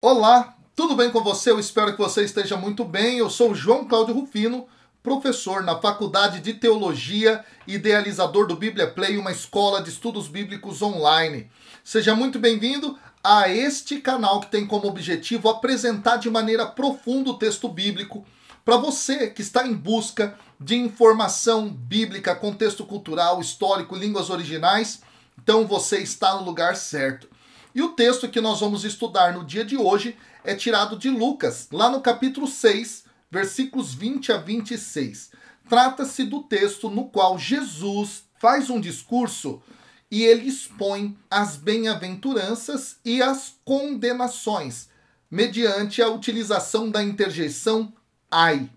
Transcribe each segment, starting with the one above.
Olá, tudo bem com você? Eu espero que você esteja muito bem. Eu sou o João Cláudio Rufino, professor na Faculdade de Teologia e idealizador do Bíblia Play, uma escola de estudos bíblicos online. Seja muito bem-vindo a este canal que tem como objetivo apresentar de maneira profunda o texto bíblico para você que está em busca de informação bíblica, contexto cultural, histórico, línguas originais. Então você está no lugar certo. E o texto que nós vamos estudar no dia de hoje é tirado de Lucas, lá no capítulo 6, versículos 20 a 26. Trata-se do texto no qual Jesus faz um discurso e ele expõe as bem-aventuranças e as condenações, mediante a utilização da interjeição ai.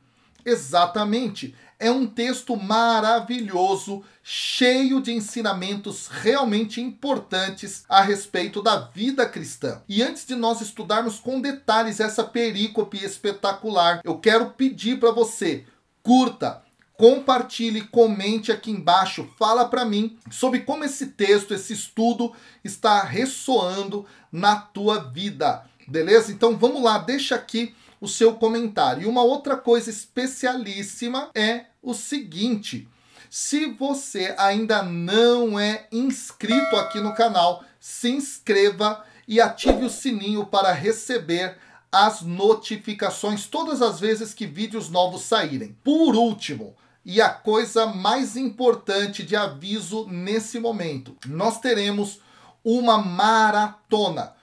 Exatamente. É um texto maravilhoso, cheio de ensinamentos realmente importantes a respeito da vida cristã. E antes de nós estudarmos com detalhes essa perícope espetacular, eu quero pedir para você, curta, compartilhe, comente aqui embaixo, fala para mim sobre como esse texto, esse estudo está ressoando na tua vida. Beleza? Então vamos lá, deixa aqui o seu comentário. E uma outra coisa especialíssima é o seguinte: se você ainda não é inscrito aqui no canal, se inscreva e ative o sininho para receber as notificações todas as vezes que vídeos novos saírem. Por último, e a coisa mais importante de aviso nesse momento, nós teremos uma maratona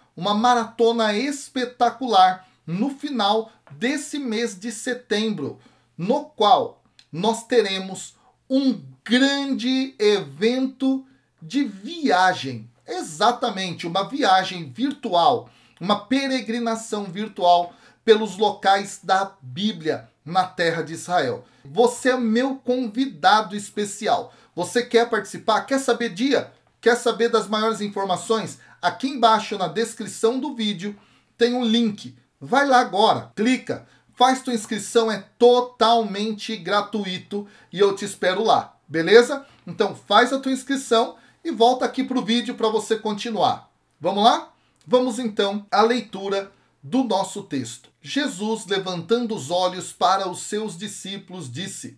espetacular no final desse mês de setembro, no qual nós teremos um grande evento de viagem. Exatamente, uma viagem virtual, uma peregrinação virtual pelos locais da Bíblia na terra de Israel. Você é meu convidado especial. Você quer participar? Quer saber dia? Quer saber das maiores informações? Aqui embaixo na descrição do vídeo tem um link. Vai lá agora, clica, faz tua inscrição, é totalmente gratuito e eu te espero lá, beleza? Então faz a tua inscrição e volta aqui para o vídeo para você continuar. Vamos lá? Vamos então à leitura do nosso texto. Jesus, levantando os olhos para os seus discípulos, disse: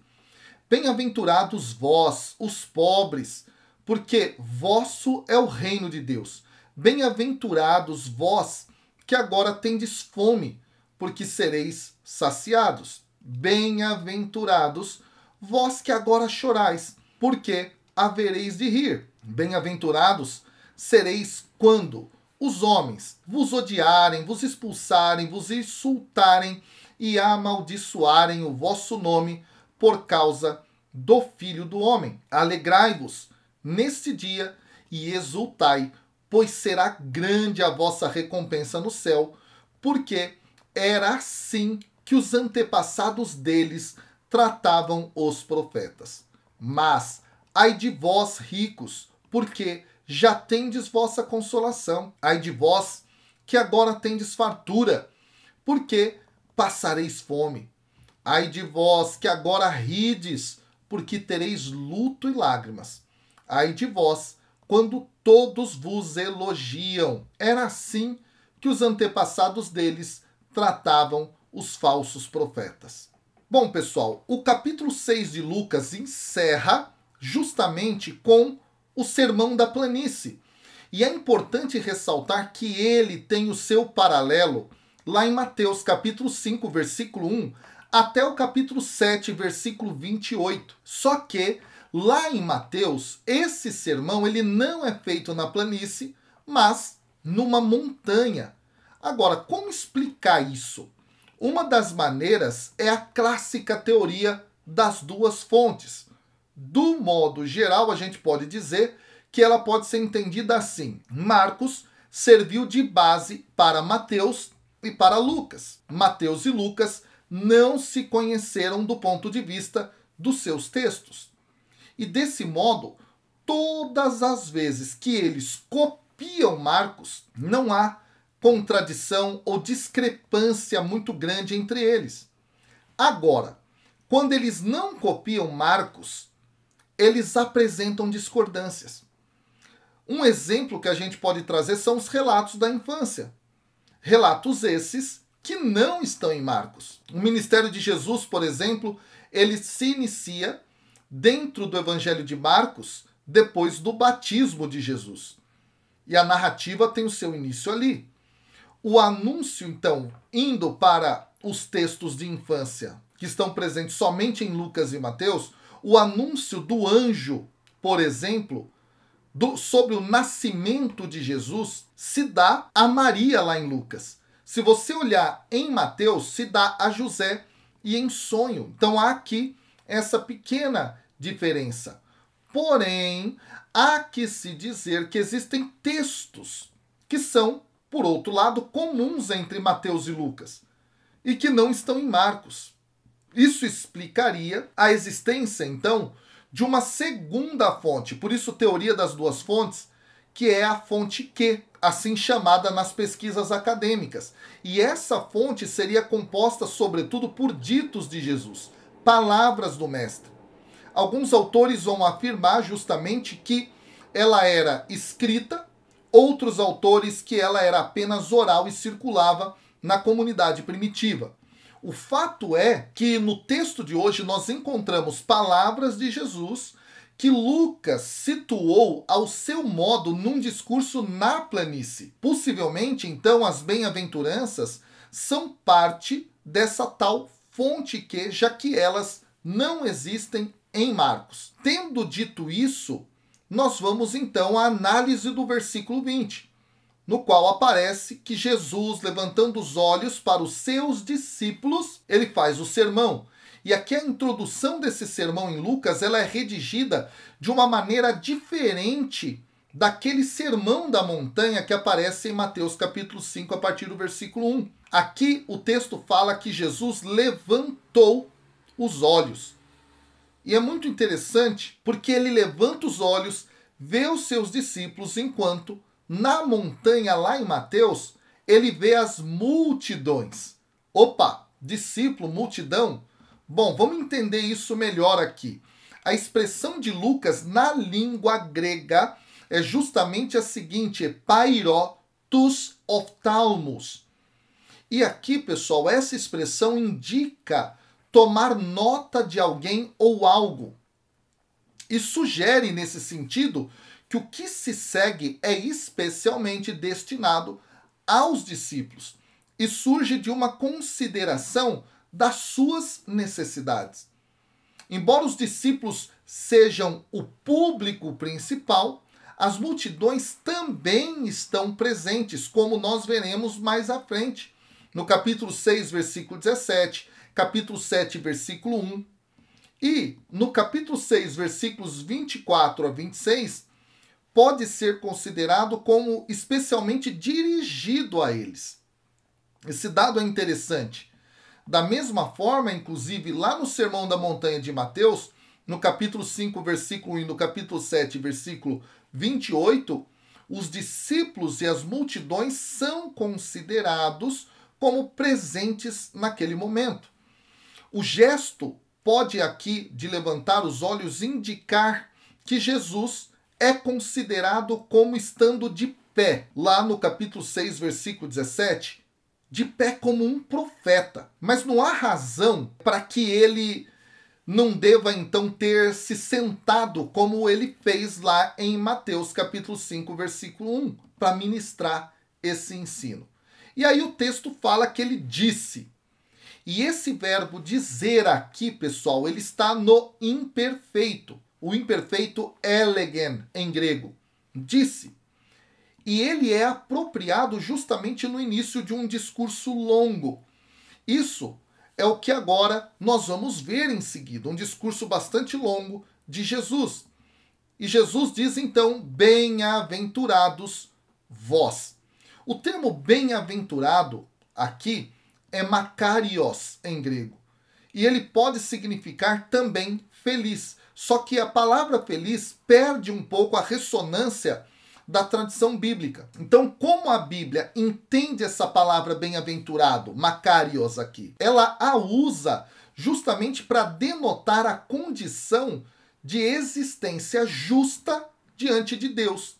Bem-aventurados vós, os pobres, porque vosso é o reino de Deus. Bem-aventurados vós, que agora tendes fome, porque sereis saciados. Bem-aventurados vós que agora chorais, porque havereis de rir. Bem-aventurados sereis quando os homens vos odiarem, vos expulsarem, vos insultarem e amaldiçoarem o vosso nome por causa do Filho do Homem. Alegrai-vos neste dia e exultai, pois será grande a vossa recompensa no céu, porque era assim que os antepassados deles tratavam os profetas. Mas, ai de vós, ricos, porque já tendes vossa consolação. Ai de vós, que agora tendes fartura, porque passareis fome. Ai de vós, que agora rides, porque tereis luto e lágrimas. Ai de vós, quando todos vos elogiam. Era assim que os antepassados deles tratavam os falsos profetas. Bom, pessoal, o capítulo 6 de Lucas encerra justamente com o Sermão da Planície. E é importante ressaltar que ele tem o seu paralelo lá em Mateus capítulo 5, versículo 1, até o capítulo 7, versículo 28. Só que lá em Mateus, esse sermão ele não é feito na planície, mas numa montanha. Agora, como explicar isso? Uma das maneiras é a clássica teoria das duas fontes. Do modo geral, a gente pode dizer que ela pode ser entendida assim: Marcos serviu de base para Mateus e para Lucas. Mateus e Lucas não se conheceram do ponto de vista dos seus textos. E desse modo, todas as vezes que eles copiam Marcos, não há contradição ou discrepância muito grande entre eles. Agora, quando eles não copiam Marcos, eles apresentam discordâncias. Um exemplo que a gente pode trazer são os relatos da infância. Relatos esses que não estão em Marcos. O ministério de Jesus, por exemplo, ele se inicia dentro do Evangelho de Marcos depois do batismo de Jesus. E a narrativa tem o seu início ali. O anúncio, então, indo para os textos de infância, que estão presentes somente em Lucas e Mateus, o anúncio do anjo, por exemplo, sobre o nascimento de Jesus, se dá a Maria lá em Lucas. Se você olhar em Mateus, se dá a José e em sonho. Então há aqui essa pequena diferença. Porém, há que se dizer que existem textos que são, por outro lado, comuns entre Mateus e Lucas e que não estão em Marcos. Isso explicaria a existência, então, de uma segunda fonte. Por isso, teoria das duas fontes, que é a fonte Q, assim chamada nas pesquisas acadêmicas. E essa fonte seria composta, sobretudo, por ditos de Jesus, palavras do Mestre. Alguns autores vão afirmar justamente que ela era escrita, outros autores que ela era apenas oral e circulava na comunidade primitiva. O fato é que no texto de hoje nós encontramos palavras de Jesus que Lucas situou ao seu modo num discurso na planície. Possivelmente, então, as bem-aventuranças são parte dessa tal fonte que, já que elas não existem em Marcos. Tendo dito isso, nós vamos então à análise do versículo 20, no qual aparece que Jesus, levantando os olhos para os seus discípulos, ele faz o sermão. E aqui a introdução desse sermão em Lucas, ela é redigida de uma maneira diferente daquele sermão da montanha que aparece em Mateus capítulo 5, a partir do versículo 1. Aqui o texto fala que Jesus levantou os olhos. E é muito interessante porque ele levanta os olhos, vê os seus discípulos, enquanto na montanha lá em Mateus, ele vê as multidões. Opa, discípulo, multidão? Bom, vamos entender isso melhor aqui. A expressão de Lucas na língua grega é justamente a seguinte, pairó tus oftalmos. E aqui, pessoal, essa expressão indica tomar nota de alguém ou algo. E sugere, nesse sentido, que o que se segue é especialmente destinado aos discípulos e surge de uma consideração das suas necessidades. Embora os discípulos sejam o público principal, as multidões também estão presentes, como nós veremos mais à frente, no capítulo 6, versículo 17, capítulo 7, versículo 1, e no capítulo 6, versículos 24 a 26, pode ser considerado como especialmente dirigido a eles. Esse dado é interessante. Da mesma forma, inclusive, lá no Sermão da Montanha de Mateus, no capítulo 5, versículo 1 e no capítulo 7, versículo 28, os discípulos e as multidões são considerados como presentes naquele momento. O gesto pode aqui, de levantar os olhos, indicar que Jesus é considerado como estando de pé. Lá no capítulo 6, versículo 17, de pé como um profeta. Mas não há razão para que ele não deva então ter se sentado como ele fez lá em Mateus capítulo 5, versículo 1, para ministrar esse ensino. E aí o texto fala que ele disse. E esse verbo dizer aqui, pessoal, ele está no imperfeito. O imperfeito elegen em grego. Disse. E ele é apropriado justamente no início de um discurso longo. Isso é o que agora nós vamos ver em seguida, um discurso bastante longo de Jesus. E Jesus diz então, bem-aventurados vós. O termo bem-aventurado aqui é makarios em grego. E ele pode significar também feliz. Só que a palavra feliz perde um pouco a ressonância da tradição bíblica. Então, como a Bíblia entende essa palavra bem-aventurado, makarios aqui? Ela a usa justamente para denotar a condição de existência justa diante de Deus.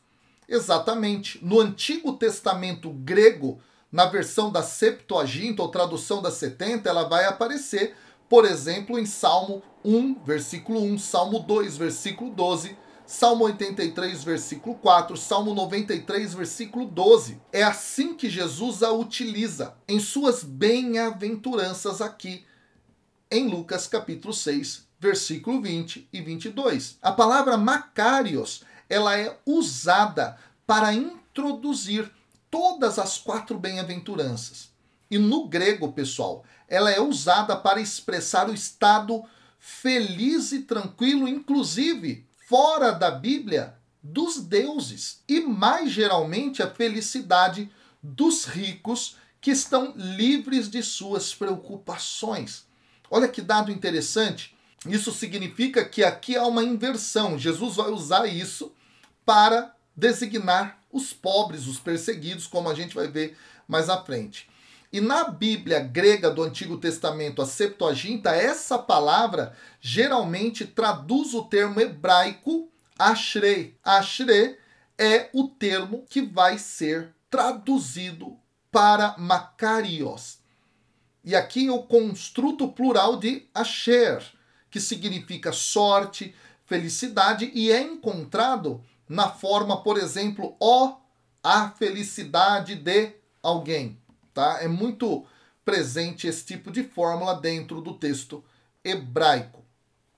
Exatamente. No Antigo Testamento grego, na versão da Septuaginta ou tradução da 70, ela vai aparecer, por exemplo, em Salmo 1, versículo 1, Salmo 2, versículo 12, Salmo 83, versículo 4, Salmo 93, versículo 12. É assim que Jesus a utiliza em suas bem-aventuranças aqui em Lucas capítulo 6, versículo 20 e 22. A palavra Macarios, ela é usada para introduzir todas as 4 bem-aventuranças. E no grego, pessoal, ela é usada para expressar o estado feliz e tranquilo, inclusive fora da Bíblia, dos deuses. E mais geralmente a felicidade dos ricos que estão livres de suas preocupações. Olha que dado interessante. Isso significa que aqui há uma inversão. Jesus vai usar isso para designar os pobres, os perseguidos, como a gente vai ver mais à frente. E na Bíblia grega do Antigo Testamento, a Septuaginta, essa palavra geralmente traduz o termo hebraico ashrei. Ashrei é o termo que vai ser traduzido para Macarios. E aqui o construto plural de asher, que significa sorte, felicidade, e é encontrado na forma, por exemplo, a felicidade de alguém. Tá? É muito presente esse tipo de fórmula dentro do texto hebraico.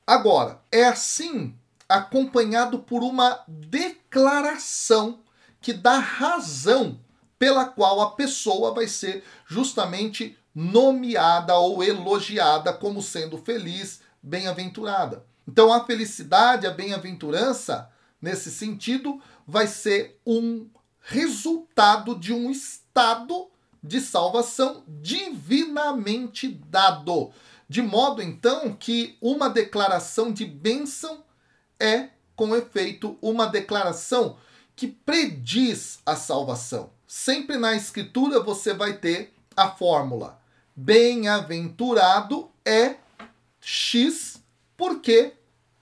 Agora, é assim acompanhado por uma declaração que dá razão pela qual a pessoa vai ser justamente nomeada ou elogiada como sendo feliz, bem-aventurada. Então a felicidade, a bem-aventurança, nesse sentido, vai ser um resultado de um estado de salvação divinamente dado. De modo, então, que uma declaração de bênção é, com efeito, uma declaração que prediz a salvação. Sempre na Escritura você vai ter a fórmula: bem-aventurado é X porque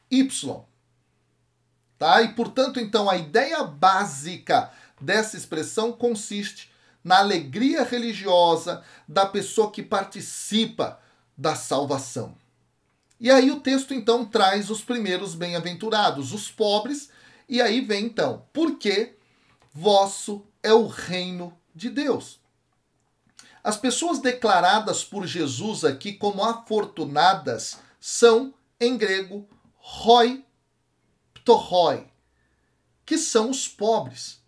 Y. Tá? E, portanto, então, a ideia básica dessa expressão consiste na alegria religiosa da pessoa que participa da salvação. E aí o texto, então, traz os primeiros bem-aventurados, os pobres, e aí vem, então, porque vosso é o reino de Deus. As pessoas declaradas por Jesus aqui como afortunadas são, em grego, hoi ptoroi, que são os pobres.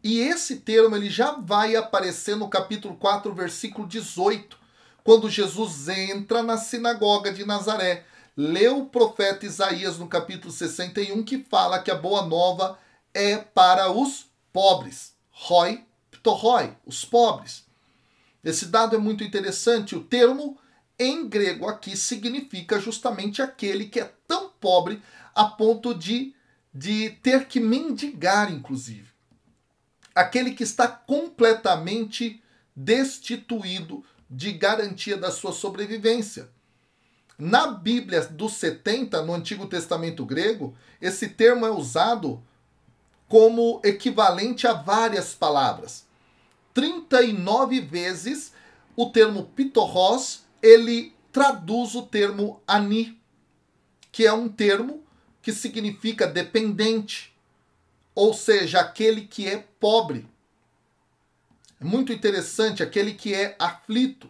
E esse termo ele já vai aparecer no capítulo 4, versículo 18, quando Jesus entra na sinagoga de Nazaré. Lê o profeta Isaías no capítulo 61, que fala que a boa nova é para os pobres. Hoi ptoroi, os pobres. Esse dado é muito interessante. O termo em grego aqui significa justamente aquele que é tão pobre a ponto de ter que mendigar, inclusive. Aquele que está completamente destituído de garantia da sua sobrevivência. Na Bíblia dos 70, no Antigo Testamento grego, esse termo é usado como equivalente a várias palavras. 39 vezes o termo ptorros, ele traduz o termo ani, que é um termo que significa dependente, ou seja, aquele que é pobre. É muito interessante, aquele que é aflito.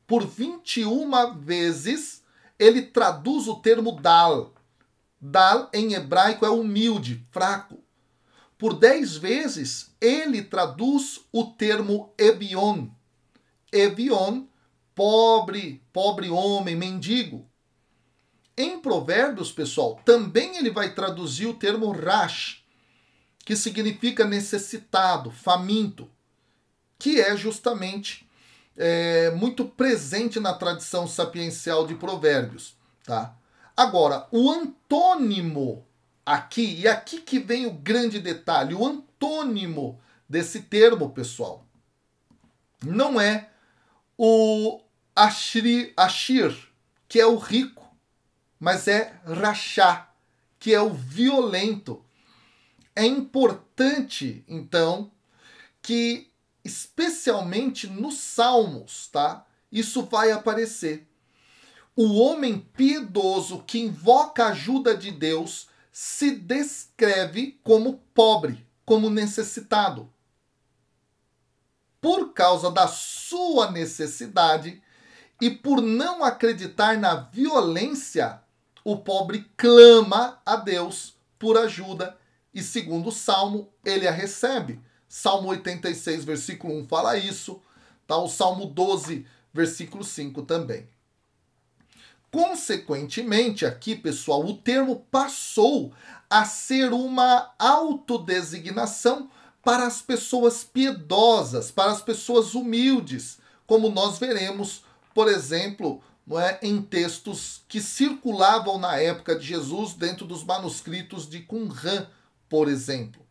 Por 21 vezes, ele traduz o termo dal. Dal, em hebraico, é humilde, fraco. Por 10 vezes, ele traduz o termo ebion. Ebion, pobre, pobre homem, mendigo. Em Provérbios, pessoal, também ele vai traduzir o termo rash, que significa necessitado, faminto, que é justamente muito presente na tradição sapiencial de Provérbios. Tá? Agora, o antônimo aqui, e aqui que vem o grande detalhe, o antônimo desse termo, pessoal, não é o ashir, que é o rico, mas é rachá, que é o violento. É importante, então, que, especialmente nos Salmos, tá? Isso vai aparecer. O homem piedoso que invoca a ajuda de Deus se descreve como pobre, como necessitado. Por causa da sua necessidade e por não acreditar na violência, o pobre clama a Deus por ajuda e, segundo o Salmo, ele a recebe. Salmo 86, versículo 1 fala isso, tá? O Salmo 12, versículo 5 também. Consequentemente, aqui, pessoal, o termo passou a ser uma autodesignação para as pessoas piedosas, para as pessoas humildes, como nós veremos, por exemplo, não é, em textos que circulavam na época de Jesus dentro dos manuscritos de Qumran, por exemplo.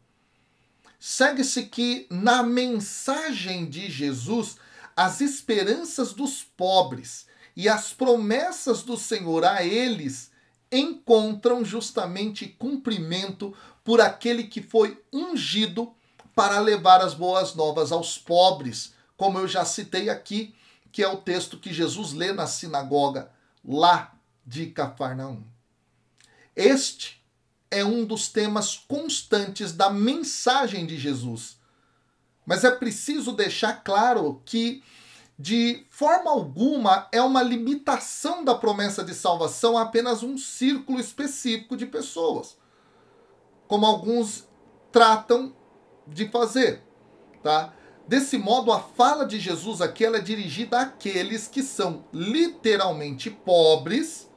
Segue-se que na mensagem de Jesus, as esperanças dos pobres e as promessas do Senhor a eles encontram justamente cumprimento por aquele que foi ungido para levar as boas novas aos pobres, como eu já citei aqui, que é o texto que Jesus lê na sinagoga lá de Cafarnaum. Este é um dos temas constantes da mensagem de Jesus. Mas é preciso deixar claro que, de forma alguma, é uma limitação da promessa de salvação a apenas um círculo específico de pessoas, como alguns tratam de fazer, tá? Desse modo, a fala de Jesus aqui ela é dirigida àqueles que são literalmente pobres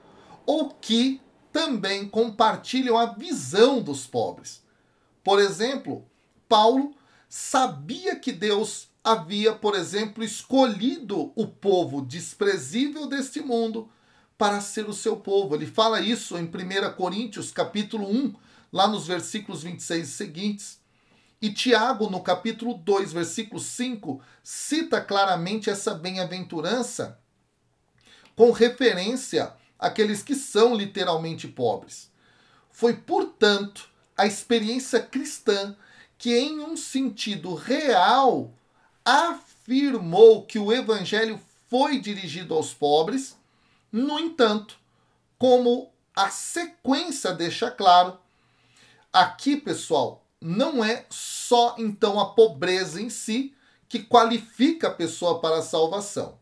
ou que também compartilham a visão dos pobres. Por exemplo, Paulo sabia que Deus havia, por exemplo, escolhido o povo desprezível deste mundo para ser o seu povo. Ele fala isso em 1 Coríntios, capítulo 1, lá nos versículos 26 seguintes. E Tiago, no capítulo 2, versículo 5, cita claramente essa bem-aventurança com referência àqueles que são literalmente pobres. Foi, portanto, a experiência cristã que, em um sentido real, afirmou que o evangelho foi dirigido aos pobres. No entanto, como a sequência deixa claro, aqui, pessoal, não é só, então, a pobreza em si que qualifica a pessoa para a salvação.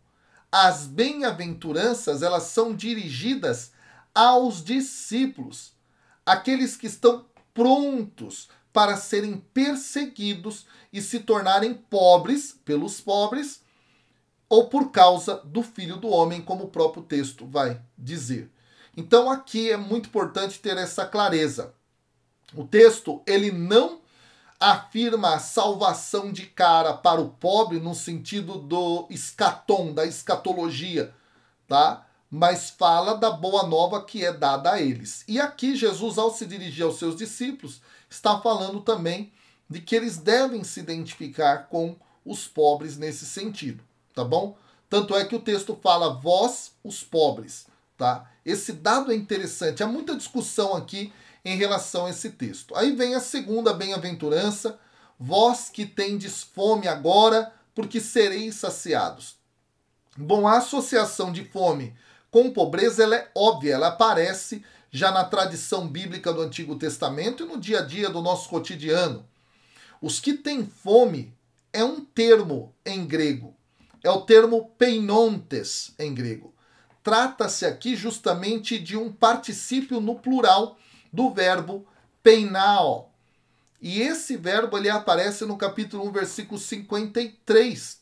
As bem-aventuranças, elas são dirigidas aos discípulos, aqueles que estão prontos para serem perseguidos e se tornarem pobres pelos pobres ou por causa do Filho do Homem, como o próprio texto vai dizer. Então, aqui é muito importante ter essa clareza. O texto, ele não afirma a salvação de cara para o pobre no sentido do escatom, da escatologia, tá? Mas fala da boa nova que é dada a eles. E aqui Jesus, ao se dirigir aos seus discípulos, está falando também de que eles devem se identificar com os pobres nesse sentido, tá bom? Tanto é que o texto fala, vós, os pobres, tá? Esse dado é interessante, há muita discussão aqui em relação a esse texto. Aí vem a segunda bem-aventurança, vós que tendes fome agora, porque sereis saciados. Bom, a associação de fome com pobreza ela é óbvia, ela aparece já na tradição bíblica do Antigo Testamento e no dia a dia do nosso cotidiano. Os que têm fome é um termo em grego, é o termo peinontes em grego. Trata-se aqui justamente de um particípio no plural do verbo peinao. E esse verbo ele aparece no capítulo 1, versículo 53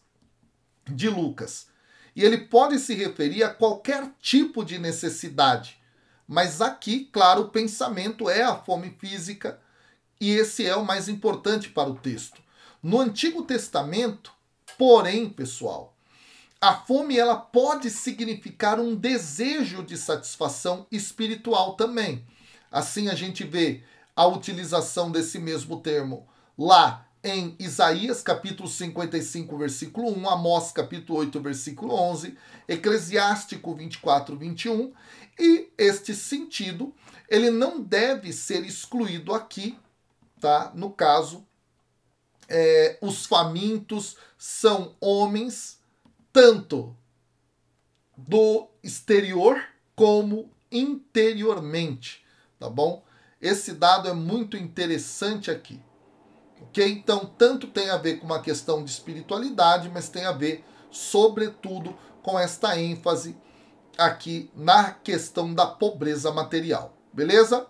de Lucas. E ele pode se referir a qualquer tipo de necessidade. Mas aqui, claro, o pensamento é a fome física e esse é o mais importante para o texto. No Antigo Testamento, porém, pessoal, a fome ela pode significar um desejo de satisfação espiritual também. Assim a gente vê a utilização desse mesmo termo lá em Isaías capítulo 55, versículo 1, Amós capítulo 8, versículo 11, Eclesiástico 24, 21, e este sentido ele não deve ser excluído aqui, tá? No caso os famintos são homens, tanto do exterior como interiormente, tá bom? Esse dado é muito interessante aqui, ok? Então, tanto tem a ver com uma questão de espiritualidade, mas tem a ver, sobretudo, com esta ênfase aqui na questão da pobreza material, beleza?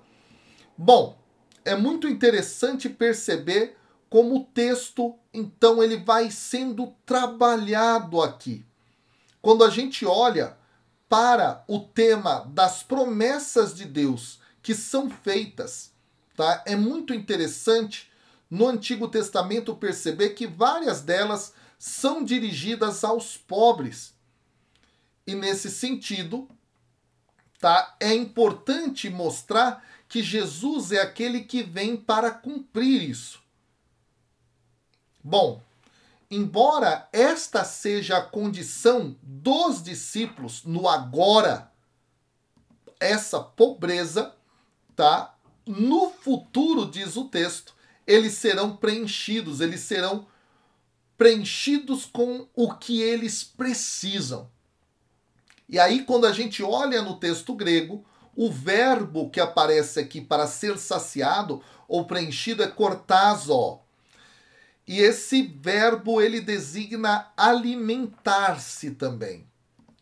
Bom, é muito interessante perceber como o texto, então, ele vai sendo trabalhado aqui. Quando a gente olha para o tema das promessas de Deus que são feitas, tá? É muito interessante no Antigo Testamento perceber que várias delas são dirigidas aos pobres. E nesse sentido, tá? É importante mostrar que Jesus é aquele que vem para cumprir isso. Bom, embora esta seja a condição dos discípulos no agora, essa pobreza, tá? No futuro, diz o texto, eles serão preenchidos com o que eles precisam. E aí, quando a gente olha no texto grego, o verbo que aparece aqui para ser saciado ou preenchido é kortazo. E esse verbo, ele designa alimentar-se também.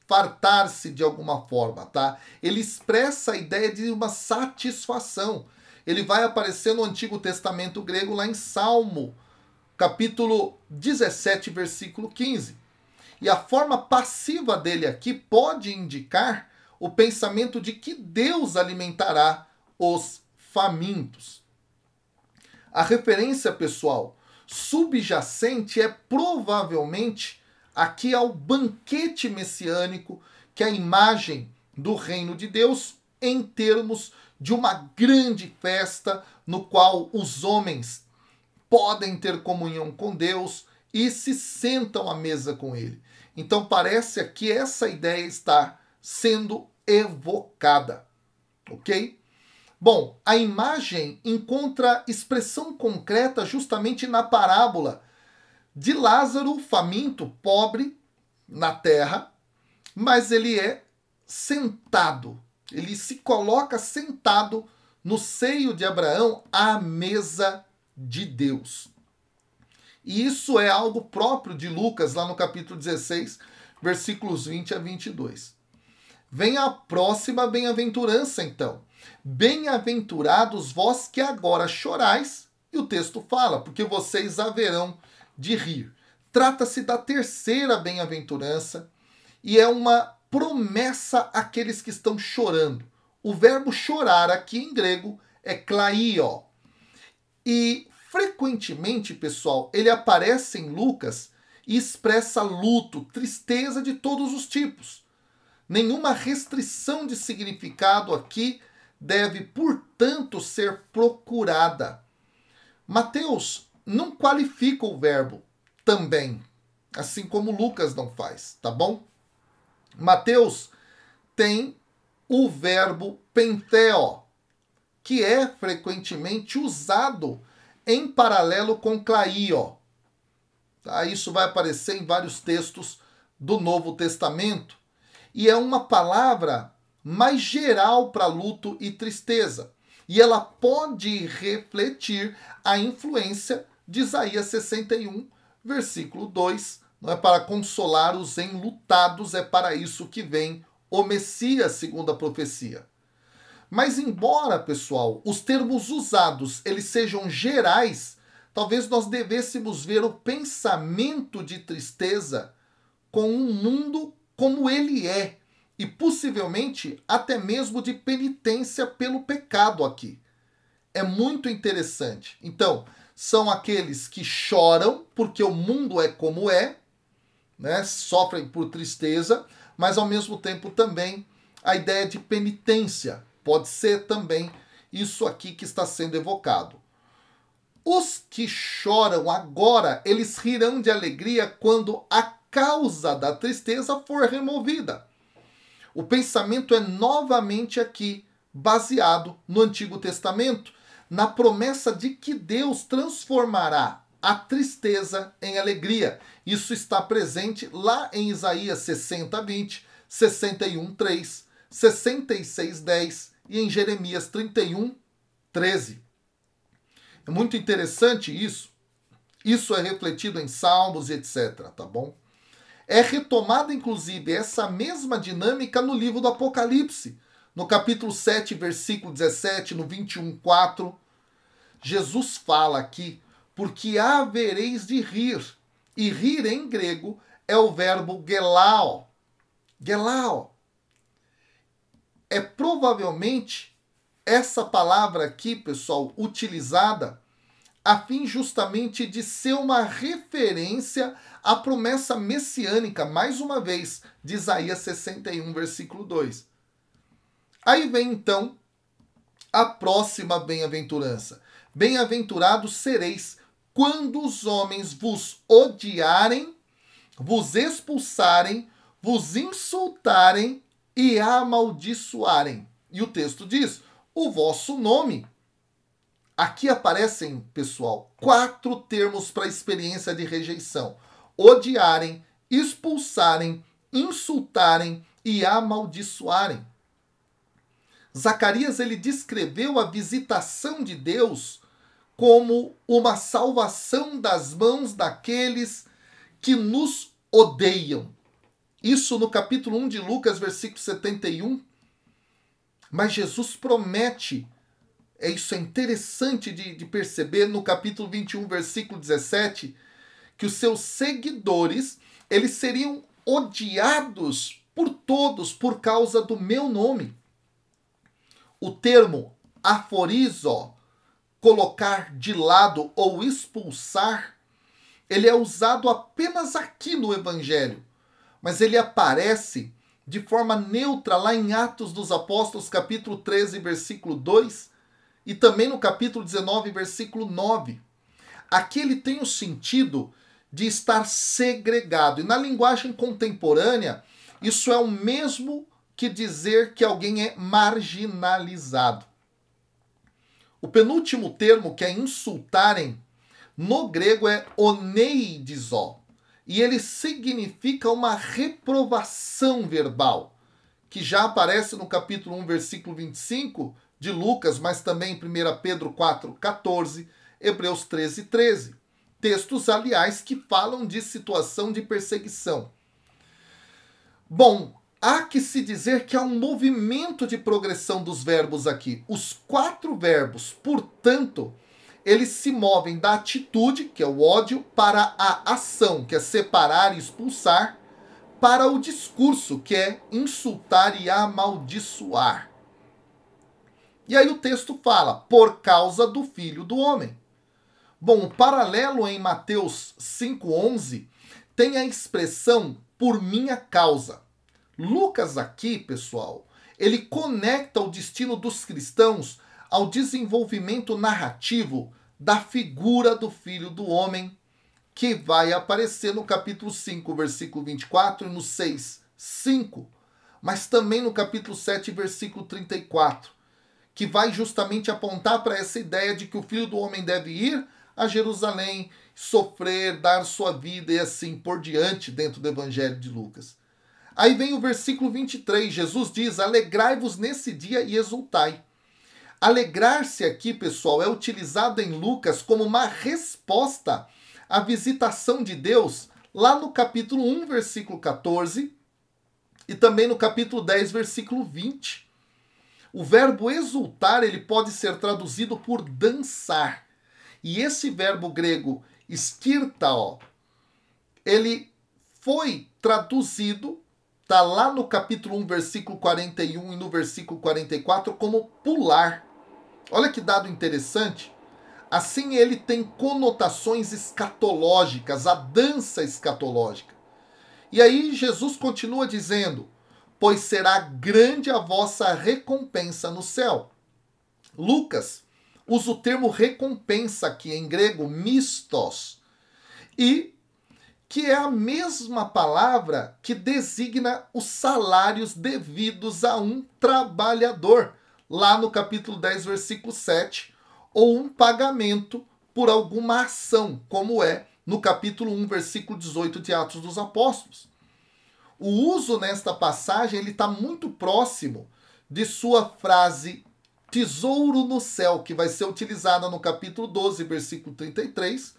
Fartar-se de alguma forma, tá? Ele expressa a ideia de uma satisfação. Ele vai aparecer no Antigo Testamento grego lá em Salmo, capítulo 17, versículo 15. E a forma passiva dele aqui pode indicar o pensamento de que Deus alimentará os famintos. A referência, pessoal, subjacente é provavelmente aqui ao banquete messiânico, que é a imagem do reino de Deus em termos de uma grande festa no qual os homens podem ter comunhão com Deus e se sentam à mesa com ele. Então parece que essa ideia está sendo evocada, ok? Bom, a imagem encontra expressão concreta justamente na parábola de Lázaro, faminto, pobre na terra, mas ele é sentado. Ele se coloca sentado no seio de Abraão à mesa de Deus. E isso é algo próprio de Lucas, lá no capítulo 16, versículos 20 a 22. Vem a próxima bem-aventurança, então. Bem-aventurados vós que agora chorais, e o texto fala, porque vocês haverão de rir. Trata-se da terceira bem-aventurança e é uma promessa àqueles que estão chorando. O verbo chorar aqui em grego é klaio. E frequentemente, pessoal, ele aparece em Lucas e expressa luto, tristeza de todos os tipos. Nenhuma restrição de significado aqui deve, portanto, ser procurada. Mateus não qualifica o verbo também, assim como Lucas não faz, tá bom? Mateus tem o verbo pentheo, que é frequentemente usado em paralelo com klaio. Tá? Isso vai aparecer em vários textos do Novo Testamento. E é uma palavra mais geral para luto e tristeza. E ela pode refletir a influência de Isaías 61, versículo 2. Não é para consolar os enlutados, é para isso que vem o Messias, segundo a profecia. Mas embora, pessoal, os termos usados eles sejam gerais, talvez nós devêssemos ver o pensamento de tristeza com um mundo como ele é, e possivelmente até mesmo de penitência pelo pecado aqui. É muito interessante. Então, são aqueles que choram porque o mundo é como é, né? Sofrem por tristeza, mas ao mesmo tempo também a ideia de penitência. Pode ser também isso aqui que está sendo evocado. Os que choram agora, eles rirão de alegria quando a causa da tristeza for removida. O pensamento é novamente aqui baseado no Antigo Testamento, na promessa de que Deus transformará a tristeza em alegria. Isso está presente lá em Isaías 60:20, 61:3, 66:10 e em Jeremias 31:13. É muito interessante isso. Isso é refletido em Salmos e etc, tá bom? É retomada, inclusive, essa mesma dinâmica no livro do Apocalipse. No capítulo 7, versículo 17, no 21:4, Jesus fala aqui, porque havereis de rir. E rir em grego é o verbo gelao. Gelao. É provavelmente essa palavra aqui, pessoal, utilizada a fim justamente de ser uma referência à promessa messiânica, mais uma vez, de Isaías 61, versículo 2. Aí vem então a próxima bem-aventurança. Bem-aventurados sereis quando os homens vos odiarem, vos expulsarem, vos insultarem e amaldiçoarem. E o texto diz, o vosso nome. Aqui aparecem, pessoal, 4 termos para a experiência de rejeição. Odiarem, expulsarem, insultarem e amaldiçoarem. Zacarias ele descreveu a visitação de Deus como uma salvação das mãos daqueles que nos odeiam. Isso no capítulo 1 de Lucas, versículo 71. Mas Jesus promete, isso é interessante de perceber, no capítulo 21, versículo 17, que os seus seguidores, eles seriam odiados por todos por causa do meu nome. O termo aforizo, colocar de lado ou expulsar, ele é usado apenas aqui no Evangelho, mas ele aparece de forma neutra lá em Atos dos Apóstolos, capítulo 13, versículo 2, e também no capítulo 19, versículo 9. Aqui ele tem o sentido de estar segregado. E na linguagem contemporânea, isso é o mesmo que dizer que alguém é marginalizado. O penúltimo termo, que é insultarem, no grego é oneidizo. E ele significa uma reprovação verbal, que já aparece no capítulo 1, versículo 25 de Lucas, mas também em 1 Pedro 4:14, Hebreus 13:13. Textos, aliás, que falam de situação de perseguição. Bom, há que se dizer que há um movimento de progressão dos verbos aqui. Os 4 verbos, portanto, eles se movem da atitude, que é o ódio, para a ação, que é separar e expulsar, para o discurso, que é insultar e amaldiçoar. E aí o texto fala, por causa do Filho do Homem. Bom, o paralelo em Mateus 5:11 tem a expressão por minha causa. Lucas aqui, pessoal, ele conecta o destino dos cristãos ao desenvolvimento narrativo da figura do Filho do Homem, que vai aparecer no capítulo 5, versículo 24 e no 6:5, mas também no capítulo 7, versículo 34, que vai justamente apontar para essa ideia de que o Filho do Homem deve ir a Jerusalém, sofrer, dar sua vida e assim por diante dentro do Evangelho de Lucas. Aí vem o versículo 23, Jesus diz, alegrai-vos nesse dia e exultai. Alegrar-se aqui, pessoal, é utilizado em Lucas como uma resposta à visitação de Deus lá no capítulo 1, versículo 14 e também no capítulo 10, versículo 20. O verbo exultar, ele pode ser traduzido por dançar. E esse verbo grego skirtao, ele foi traduzido, está lá no capítulo 1, versículo 41 e no versículo 44, como pular. Olha que dado interessante. Assim ele tem conotações escatológicas, a dança escatológica. E aí Jesus continua dizendo, pois será grande a vossa recompensa no céu. Lucas usa o termo recompensa aqui em grego, mistos, e que é a mesma palavra que designa os salários devidos a um trabalhador, lá no capítulo 10, versículo 7, ou um pagamento por alguma ação, como é no capítulo 1, versículo 18 de Atos dos Apóstolos. O uso nesta passagem ele está muito próximo de sua frase tesouro no céu, que vai ser utilizada no capítulo 12, versículo 33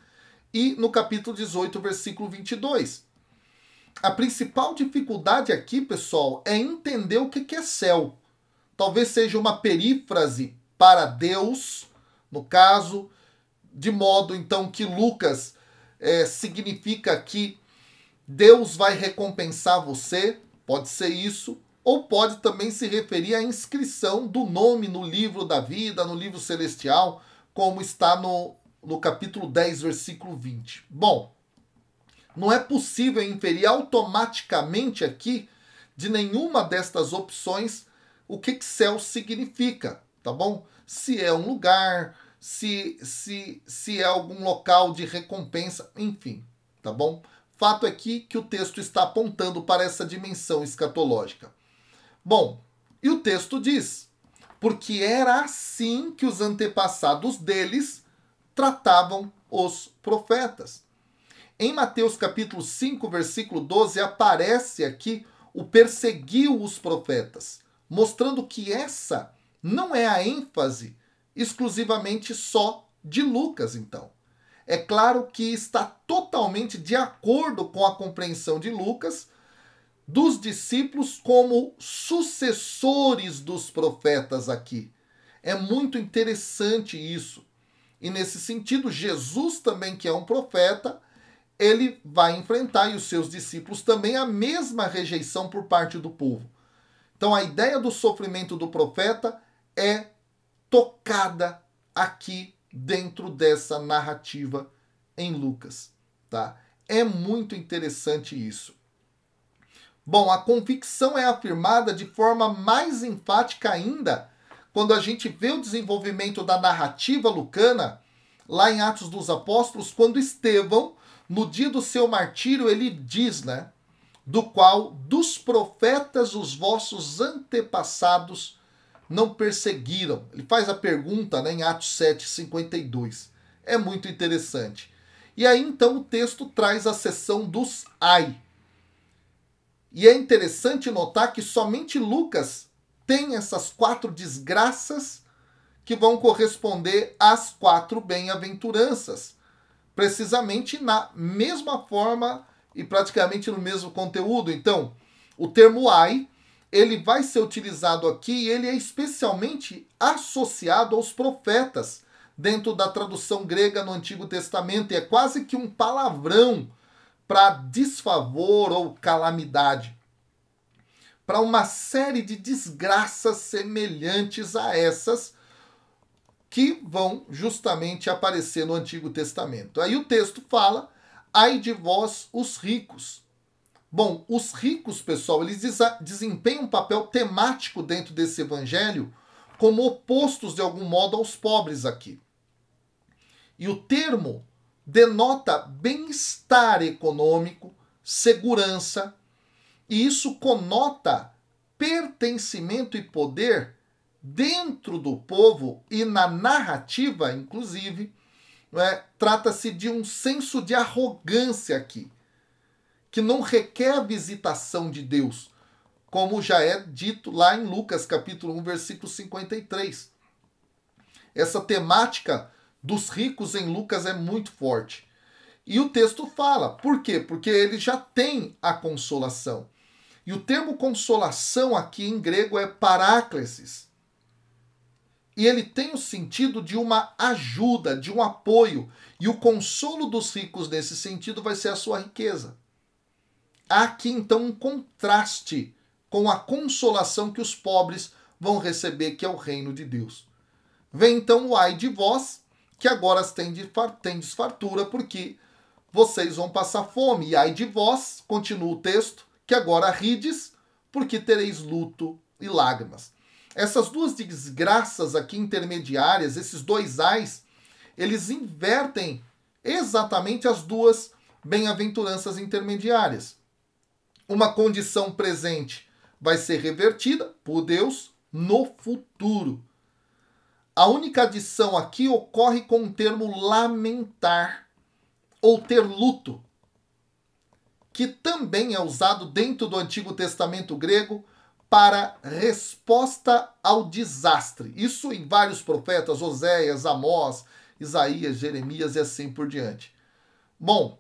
e no capítulo 18, versículo 22. A principal dificuldade aqui, pessoal, é entender o que é céu. Talvez seja uma perífrase para Deus, no caso, de modo então que Lucas significa que Deus vai recompensar você, pode ser isso, ou pode também se referir à inscrição do nome no livro da vida, no livro celestial, como está no capítulo 10, versículo 20. Bom, não é possível inferir automaticamente aqui, de nenhuma destas opções, o que céu significa, tá bom? Se é um lugar, se é algum local de recompensa, enfim, tá bom? Fato é que o texto está apontando para essa dimensão escatológica. Bom, e o texto diz, porque era assim que os antepassados deles tratavam os profetas. Em Mateus capítulo 5, versículo 12, aparece aqui o perseguiu os profetas, mostrando que essa não é a ênfase exclusivamente só de Lucas, então. É claro que está totalmente de acordo com a compreensão de Lucas dos discípulos como sucessores dos profetas aqui. É muito interessante isso. E nesse sentido, Jesus também, que é um profeta, ele vai enfrentar, e os seus discípulos também, a mesma rejeição por parte do povo. Então a ideia do sofrimento do profeta é tocada aqui dentro dessa narrativa em Lucas, tá? É muito interessante isso. Bom, a convicção é afirmada de forma mais enfática ainda quando a gente vê o desenvolvimento da narrativa lucana lá em Atos dos Apóstolos, quando Estevão, no dia do seu martírio, ele diz, né? Do qual dos profetas os vossos antepassados não perseguiram. Ele faz a pergunta, né, em Atos 7:52. É muito interessante. E aí então o texto traz a seção dos ai. E é interessante notar que somente Lucas tem essas 4 desgraças que vão corresponder às 4 bem-aventuranças, precisamente na mesma forma e praticamente no mesmo conteúdo. Então, o termo ai, ele vai ser utilizado aqui e ele é especialmente associado aos profetas dentro da tradução grega no Antigo Testamento. E é quase que um palavrão para desfavor ou calamidade, para uma série de desgraças semelhantes a essas que vão justamente aparecer no Antigo Testamento. Aí o texto fala, ai de vós os ricos. Bom, os ricos, pessoal, eles desempenham um papel temático dentro desse evangelho como opostos, de algum modo, aos pobres aqui. E o termo denota bem-estar econômico, segurança, e isso conota pertencimento e poder dentro do povo e na narrativa, inclusive, trata-se de um senso de arrogância aqui, que não requer a visitação de Deus, como já é dito lá em Lucas capítulo 1, versículo 53. Essa temática dos ricos em Lucas é muito forte. E o texto fala, por quê? Porque ele já tem a consolação. E o termo consolação aqui em grego é paráclesis. E ele tem o sentido de uma ajuda, de um apoio. E o consolo dos ricos nesse sentido vai ser a sua riqueza. Há aqui então um contraste com a consolação que os pobres vão receber, que é o reino de Deus. Vem então o ai de vós, que agora tendes fartura, porque vocês vão passar fome. E ai de vós, continua o texto, que agora rides, porque tereis luto e lágrimas. Essas duas desgraças aqui intermediárias, esses dois ais, eles invertem exatamente as duas bem-aventuranças intermediárias. Uma condição presente vai ser revertida por Deus no futuro. A única adição aqui ocorre com o termo lamentar ou ter luto, que também é usado dentro do Antigo Testamento grego para resposta ao desastre. Isso em vários profetas, Oséias, Amós, Isaías, Jeremias e assim por diante. Bom,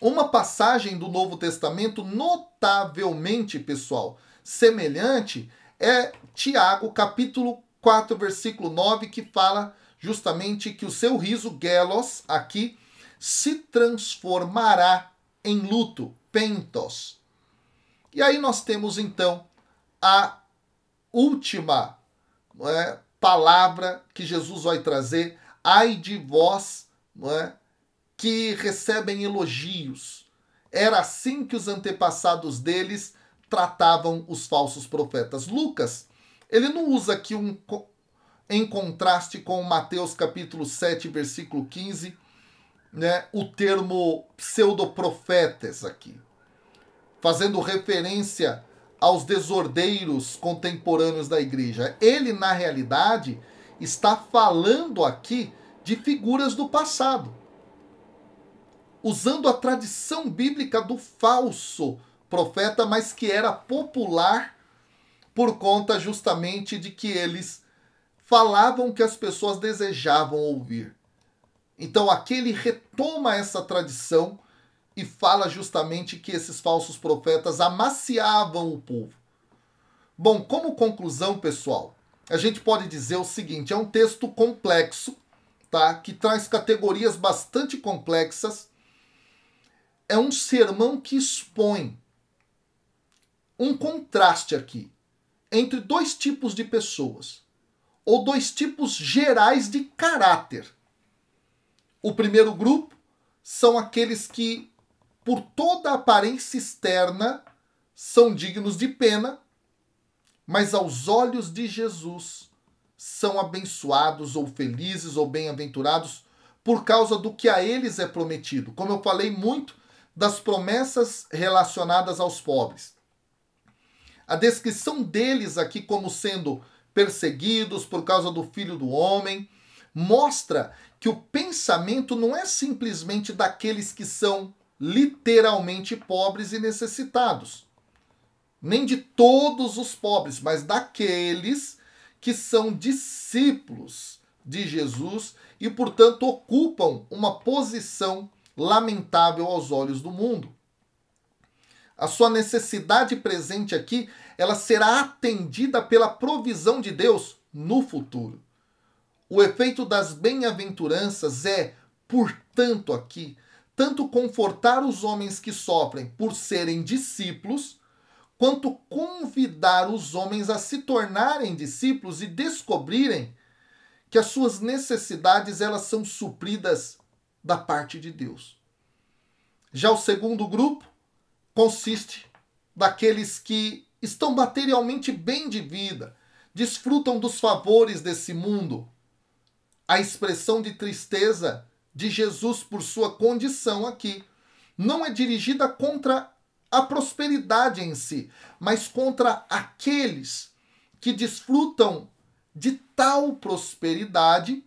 uma passagem do Novo Testamento notavelmente, pessoal, semelhante é Tiago, capítulo 4, versículo 9, que fala justamente que o seu riso, gelos, aqui, se transformará em luto, pentos. E aí nós temos, então, a última palavra que Jesus vai trazer, ai de vós, que recebem elogios. Era assim que os antepassados deles tratavam os falsos profetas. Lucas, ele não usa aqui em contraste com Mateus capítulo 7, versículo 15, o termo pseudoprofetas aqui, fazendo referência aos desordeiros contemporâneos da igreja. Ele, na realidade, está falando aqui de figuras do passado, usando a tradição bíblica do falso profeta, mas que era popular por conta justamente de que eles falavam o que as pessoas desejavam ouvir. Então aqui ele retoma essa tradição e fala justamente que esses falsos profetas amaciavam o povo. Bom, como conclusão, pessoal, a gente pode dizer o seguinte: é um texto complexo, tá? Que traz categorias bastante complexas. É um sermão que expõe um contraste aqui entre dois tipos de pessoas, ou dois tipos gerais de caráter. O primeiro grupo são aqueles que, por toda a aparência externa, são dignos de pena, mas aos olhos de Jesus são abençoados ou felizes ou bem-aventurados por causa do que a eles é prometido. Como eu falei muito das promessas relacionadas aos pobres. A descrição deles aqui como sendo perseguidos por causa do Filho do Homem mostra que o pensamento não é simplesmente daqueles que são literalmente pobres e necessitados, nem de todos os pobres, mas daqueles que são discípulos de Jesus e, portanto, ocupam uma posição lamentável aos olhos do mundo. A sua necessidade presente aqui, ela será atendida pela provisão de Deus no futuro. O efeito das bem-aventuranças é, portanto, aqui, tanto confortar os homens que sofrem por serem discípulos, quanto convidar os homens a se tornarem discípulos e descobrirem que as suas necessidades elas são supridas da parte de Deus. Já o segundo grupo consiste daqueles que estão materialmente bem de vida, desfrutam dos favores desse mundo. A expressão de tristeza de Jesus por sua condição aqui não é dirigida contra a prosperidade em si, mas contra aqueles que desfrutam de tal prosperidade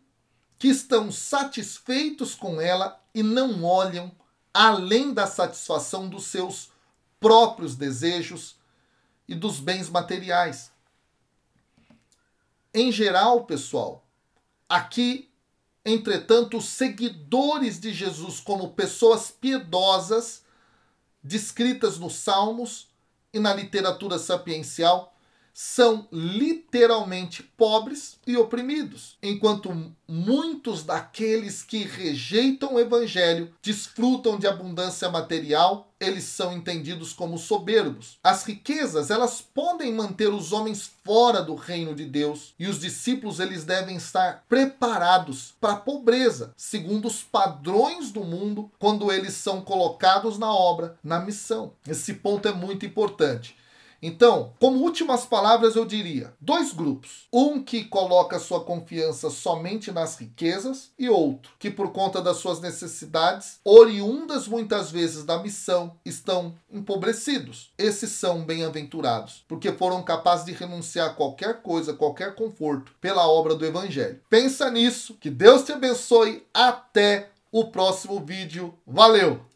que estão satisfeitos com ela e não olham além da satisfação dos seus próprios desejos e dos bens materiais. Em geral, pessoal, aqui, entretanto, os seguidores de Jesus como pessoas piedosas, descritas nos Salmos e na literatura sapiencial, são literalmente pobres e oprimidos, enquanto muitos daqueles que rejeitam o evangelho desfrutam de abundância material, eles são entendidos como soberbos. As riquezas, elas podem manter os homens fora do reino de Deus, e os discípulos eles devem estar preparados para a pobreza, segundo os padrões do mundo, quando eles são colocados na obra, na missão. Esse ponto é muito importante. Então, como últimas palavras, eu diria: dois grupos. Um que coloca sua confiança somente nas riquezas e outro que, por conta das suas necessidades, oriundas muitas vezes da missão, estão empobrecidos. Esses são bem-aventurados, porque foram capazes de renunciar a qualquer coisa, qualquer conforto, pela obra do Evangelho. Pensa nisso, que Deus te abençoe, até o próximo vídeo. Valeu!